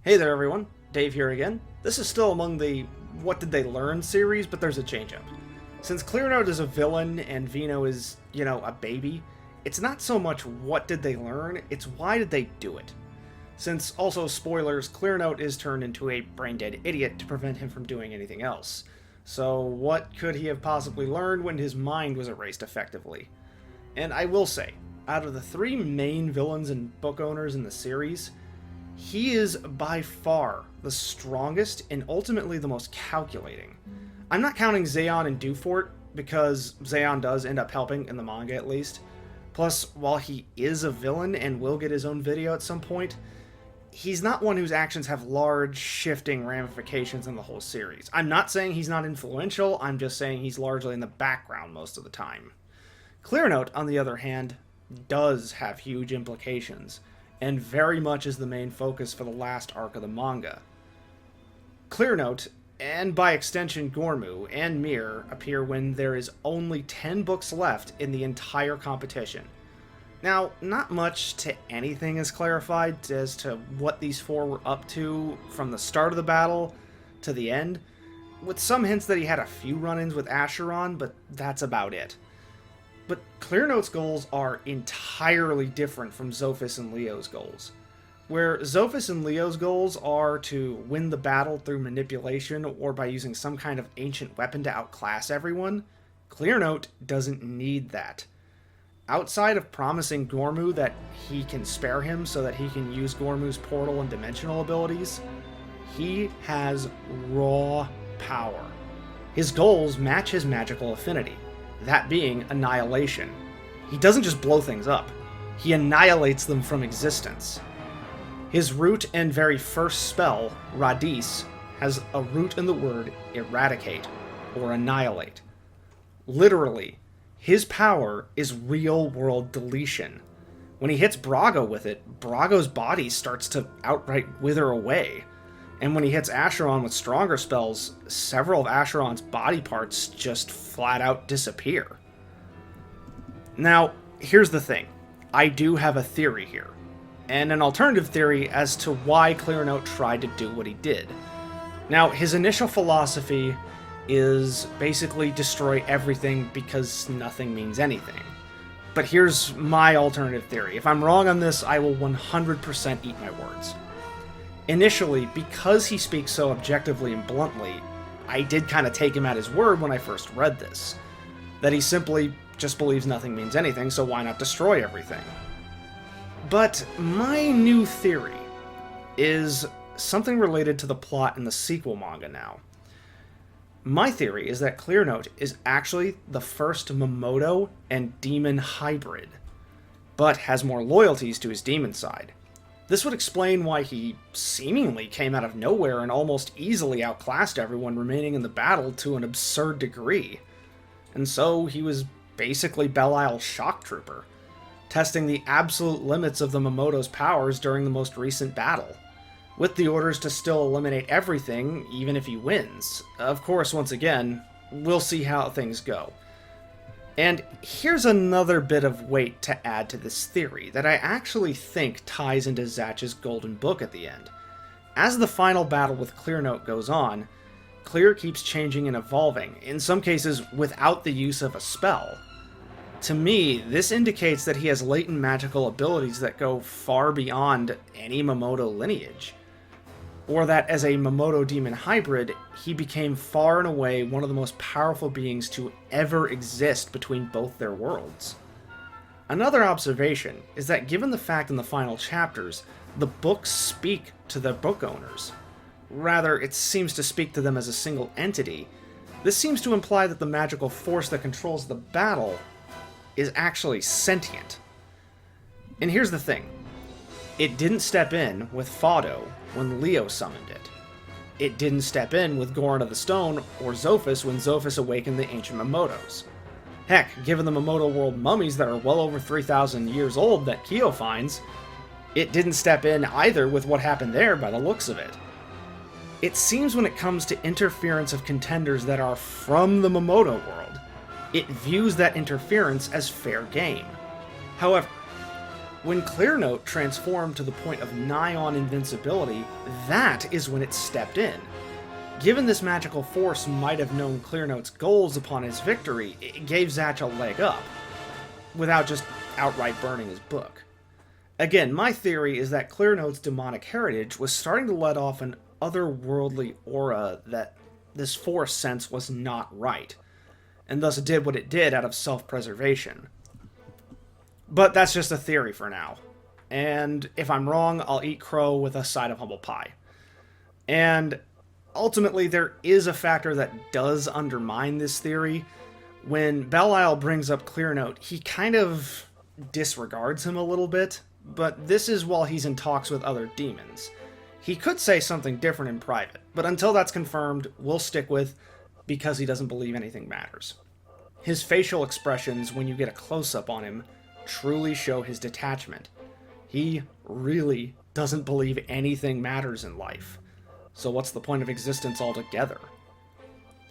Hey there everyone, Dave here again. This is still among the What Did They Learn series, but there's a change-up. Since Clearnote is a villain and Vino is, a baby, it's not so much what did they learn, it's why did they do it. Since, also spoilers, Clearnote is turned into a brain-dead idiot to prevent him from doing anything else. So what could he have possibly learned when his mind was erased effectively? And I will say, out of the three main villains and book owners in the series, he is by far the strongest and ultimately the most calculating. I'm not counting Zeon and Dewfort, because Zeon does end up helping in the manga at least. Plus, while he is a villain and will get his own video at some point, he's not one whose actions have large, shifting ramifications in the whole series. I'm not saying he's not influential, I'm just saying he's largely in the background most of the time. Clearnote, on the other hand, does have huge implications, and very much is the main focus for the last arc of the manga. Clearnote, and by extension Gormu and Mir, appear when there is only 10 books left in the entire competition. Now, not much to anything is clarified as to what these four were up to from the start of the battle to the end, with some hints that he had a few run-ins with Acheron, but that's about it. But Clearnote's goals are entirely different from Zophis and Leo's goals. Where Zophis and Leo's goals are to win the battle through manipulation or by using some kind of ancient weapon to outclass everyone, Clearnote doesn't need that. Outside of promising Gormu that he can spare him so that he can use Gormu's portal and dimensional abilities, he has raw power. His goals match his magical affinity, that being annihilation. He doesn't just blow things up, he annihilates them from existence. His root and very first spell, Radis, has a root in the word eradicate, or annihilate. Literally, his power is real-world deletion. When he hits Brago with it, Brago's body starts to outright wither away. And when he hits Acheron with stronger spells, several of Acheron's body parts just flat out disappear. Now, here's the thing. I do have a theory here, and an alternative theory as to why Clearnote tried to do what he did. Now, his initial philosophy is basically destroy everything because nothing means anything. But here's my alternative theory. If I'm wrong on this, I will 100% eat my words. Initially, because he speaks so objectively and bluntly, I did kind of take him at his word when I first read this. That he simply just believes nothing means anything, so why not destroy everything? But my new theory is something related to the plot in the sequel manga now. My theory is that Clearnote is actually the first Momoto and demon hybrid, but has more loyalties to his demon side. This would explain why he seemingly came out of nowhere and almost easily outclassed everyone remaining in the battle to an absurd degree. And so he was basically Belial's shock trooper, testing the absolute limits of the Momoto's powers during the most recent battle, with the orders to still eliminate everything even if he wins. Of course, once again, we'll see how things go. And here's another bit of weight to add to this theory that I actually think ties into Zatch's Golden Book at the end. As the final battle with Clearnote goes on, Clear keeps changing and evolving, in some cases without the use of a spell. To me, this indicates that he has latent magical abilities that go far beyond any Momoto lineage. Or that as a Momoto demon hybrid, he became far and away one of the most powerful beings to ever exist between both their worlds. Another observation is that given the fact in the final chapters, the books speak to the book owners. Rather, it seems to speak to them as a single entity. This seems to imply that the magical force that controls the battle is actually sentient. And here's the thing. It didn't step in with Fado when Leo summoned it. It didn't step in with Goron of the Stone or Zophis when Zophis awakened the ancient Momotos. Heck, given the Momoto world mummies that are well over 3,000 years old that Kyo finds, it didn't step in either with what happened there by the looks of it. It seems when it comes to interference of contenders that are from the Momoto world, it views that interference as fair game. However, When Clearnote transformed to the point of nigh-on invincibility, that is when it stepped in. Given this magical force might have known Clearnote's goals upon his victory, it gave Zatch a leg up, without just outright burning his book. Again, my theory is that Clearnote's demonic heritage was starting to let off an otherworldly aura that this force sense was not right, and thus did what it did out of self-preservation. But that's just a theory for now, and if I'm wrong, I'll eat crow with a side of humble pie. And ultimately, there is a factor that does undermine this theory. When Belial brings up Clearnote, he kind of disregards him a little bit, but this is while he's in talks with other demons. He could say something different in private, but until that's confirmed, we'll stick with because he doesn't believe anything matters. His facial expressions, when you get a close-up on him, truly show his detachment. He really doesn't believe anything matters in life. So what's the point of existence altogether?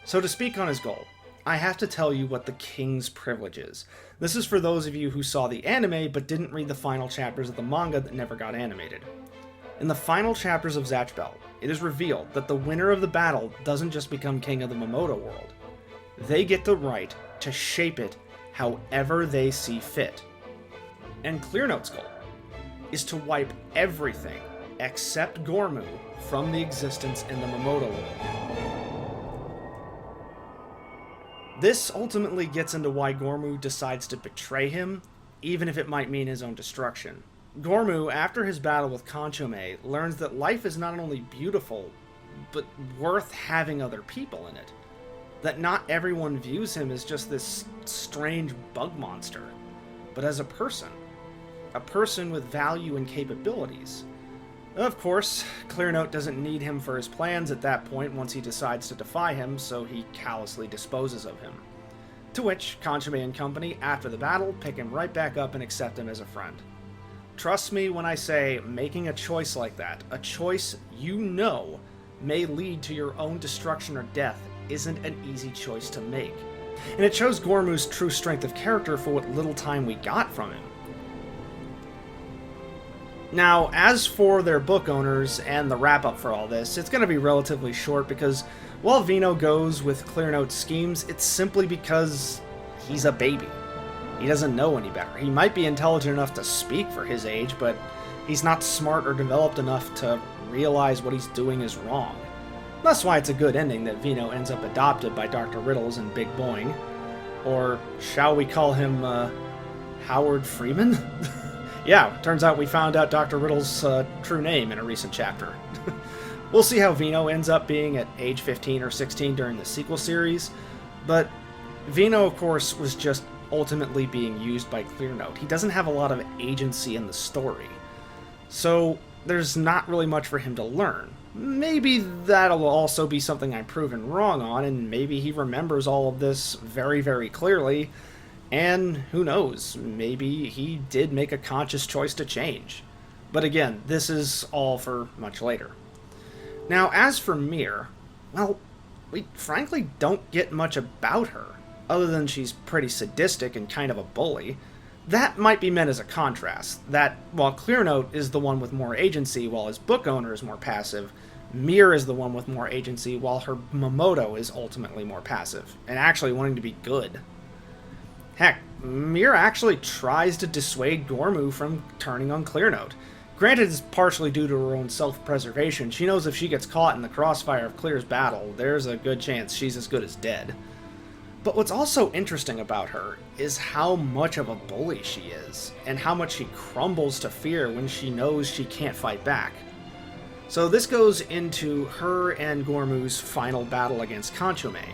So to speak on his goal, I have to tell you what the King's Privilege is. This is for those of you who saw the anime but didn't read the final chapters of the manga that never got animated. In the final chapters of Zatch Bell, it is revealed that the winner of the battle doesn't just become king of the Momoto world. They get the right to shape it however they see fit. And Clearnote's goal is to wipe everything except Gormu from the existence in the Momoto world. This ultimately gets into why Gormu decides to betray him, even if it might mean his own destruction. Gormu, after his battle with Kanchome, learns that life is not only beautiful, but worth having other people in it. That not everyone views him as just this strange bug monster, but as a person with value and capabilities. Of course, Clearnote doesn't need him for his plans at that point once he decides to defy him, so he callously disposes of him. To which Kanchome and company, after the battle, pick him right back up and accept him as a friend. Trust me when I say making a choice like that, a choice you know may lead to your own destruction or death, isn't an easy choice to make. And it shows Gormu's true strength of character for what little time we got from him. Now, as for their book owners and the wrap-up for all this, it's going to be relatively short because while Vino goes with Clearnote's schemes, it's simply because he's a baby. He doesn't know any better. He might be intelligent enough to speak for his age, but he's not smart or developed enough to realize what he's doing is wrong. That's why it's a good ending that Vino ends up adopted by Dr. Riddles and Big Boing. Or shall we call him, Howard Freeman? Yeah, turns out we found out Dr. Riddle's true name in a recent chapter. We'll see how Vino ends up being at age 15 or 16 during the sequel series, but Vino, of course, was just ultimately being used by Clearnote. He doesn't have a lot of agency in the story, so there's not really much for him to learn. Maybe that'll also be something I'm proven wrong on, and maybe he remembers all of this very, very clearly. And who knows, maybe he did make a conscious choice to change. But again, this is all for much later. Now, as for Mir, well, we frankly don't get much about her, other than she's pretty sadistic and kind of a bully. That might be meant as a contrast, that while Clearnote is the one with more agency while his book owner is more passive, Mir is the one with more agency while her Momoto is ultimately more passive, and actually wanting to be good. Heck, Mir actually tries to dissuade Gormu from turning on Clearnote. Granted, it's partially due to her own self-preservation. She knows if she gets caught in the crossfire of Clear's battle, there's a good chance she's as good as dead. But what's also interesting about her is how much of a bully she is, and how much she crumbles to fear when she knows she can't fight back. So this goes into her and Gormu's final battle against Kanchome.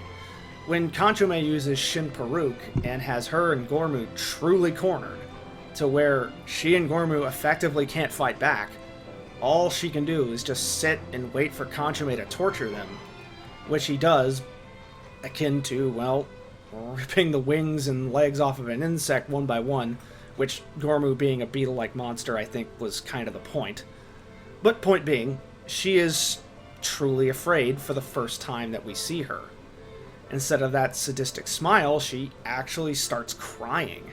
When Kanchome uses Shin Paruk and has her and Gormu truly cornered, to where she and Gormu effectively can't fight back, all she can do is just sit and wait for Kanchome to torture them, which he does, akin to, well, ripping the wings and legs off of an insect one by one, which Gormu being a beetle-like monster I think was kind of the point. But point being, she is truly afraid for the first time that we see her. Instead of that sadistic smile, she actually starts crying.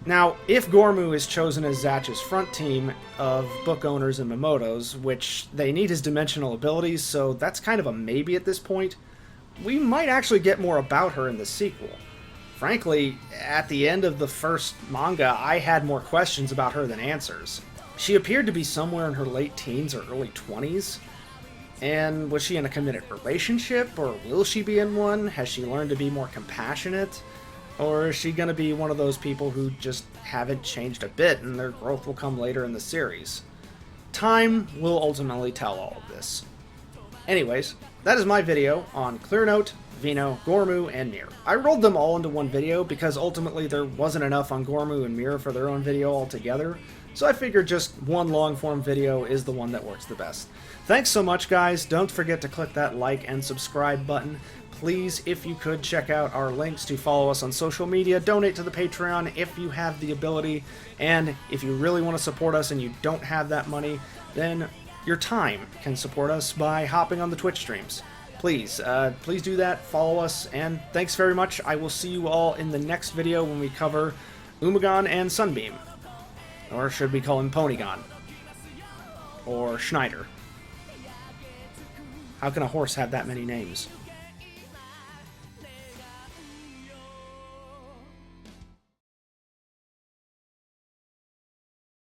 Now, if Gormu is chosen as Zatch's front team of book owners and Momotos, which they need his dimensional abilities, so that's kind of a maybe at this point, we might actually get more about her in the sequel. Frankly, at the end of the first manga, I had more questions about her than answers. She appeared to be somewhere in her late teens or early 20s, and was she in a committed relationship, or will she be in one? Has she learned to be more compassionate? Or is she going to be one of those people who just haven't changed a bit and their growth will come later in the series? Time will ultimately tell all of this. Anyways, that is my video on Clearnote, Vino, Gormu, and Mir. I rolled them all into one video because ultimately there wasn't enough on Gormu and Mir for their own video altogether, so I figured just one long-form video is the one that works the best. Thanks so much, guys. Don't forget to click that like and subscribe button. Please, if you could, check out our links to follow us on social media, donate to the Patreon if you have the ability, and if you really want to support us and you don't have that money, then your time can support us by hopping on the Twitch streams. Please do that, follow us, and thanks very much. I will see you all in the next video when we cover Umagon and Sunbeam. Or should we call him Ponygon? Or Schneider? How can a horse have that many names?